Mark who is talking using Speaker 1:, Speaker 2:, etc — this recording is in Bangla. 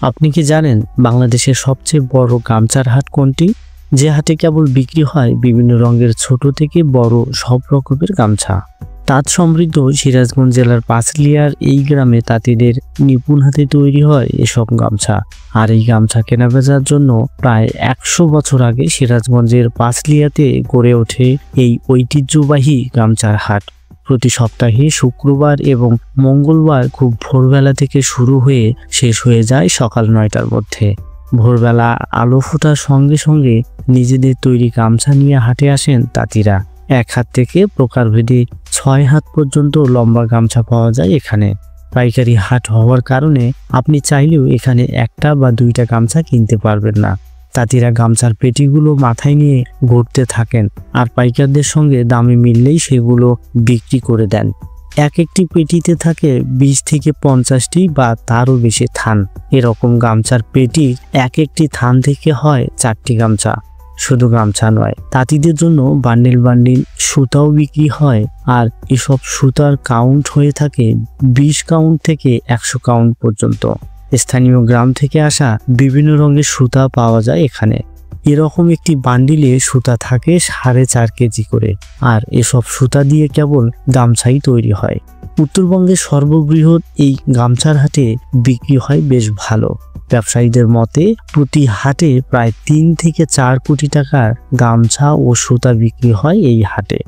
Speaker 1: আপনি কি জানেন বাংলাদেশের সবচেয়ে বড় গামছার হাট কোনটি? যে হাটে কেবল বিক্রি হয় বিভিন্ন রঙের ছোট থেকে বড় সব রকমের গামছা। তাঁত সমৃদ্ধ সিরাজগঞ্জ জেলার পাঁচলিয়ার এই গ্রামে তাঁতিদের নিপুণ হাতে তৈরি হয় এসব গামছা। আর এই গামছা কেনাবেচার জন্য প্রায় 100 বছর আগে সিরাজগঞ্জের পাঁচলিয়াতে গড়ে ওঠে এই ঐতিহ্যবাহী গামছার হাট। প্রতি সপ্তাহে শুক্রবার এবং মঙ্গলবার খুব ভোরবেলা থেকে শুরু হয়ে শেষ হয়ে যায় সকাল 9টার মধ্যে। ভোরবেলা আলো ফোটার সঙ্গে সঙ্গে নিজেদের তৈরি গামছা নিয়ে হাটে আসেন তাঁতিরা। 1 হাত থেকে প্রকারভেদে 6 হাত পর্যন্ত লম্বা গামছা পাওয়া যায় এখানে। পাইকারি হাট হওয়ার কারণে আপনি চাইলেও এখানে একটা বা দুইটা গামছা কিনতে পারবেন না। তাঁতিরা গামছার পেটিগুলো মাথায় নিয়ে ঘুরতে থাকেন আর পাইকারদের সঙ্গে দামে মিললেই সেগুলো বিক্রি করে দেন। এক একটি পেটিতে থাকে 20 থেকে 50টি বা তারও বেশি থান। এরকম গামছার পেটির এক একটি থান থেকে হয় 4টি গামছা। শুধু গামছা নয়, তাঁতিদের জন্য বান্ডিল বান্ডিল সুতাও বিক্রি হয়। আর এসব সুতার কাউন্ট হয়ে থাকে 20 কাউন্ট থেকে 100 কাউন্ট পর্যন্ত। স্থানীয় গ্রাম থেকে আসা বিভিন্ন রঙের সুতা পাওয়া যায় এখানে। এরকম একটি বান্ডিলে সুতা থাকে 4.5 কেজি করে। আর এসব সুতা দিয়ে কেবল গামছাই তৈরি হয়। উত্তরবঙ্গের সর্ববৃহৎ এই গামছার হাটে বিক্রি হয় বেশ ভালো। ব্যবসায়ীদের মতে প্রতি হাটে প্রায় 3 থেকে 4 কোটি টাকার গামছা ও সুতা বিক্রি হয় এই হাটে।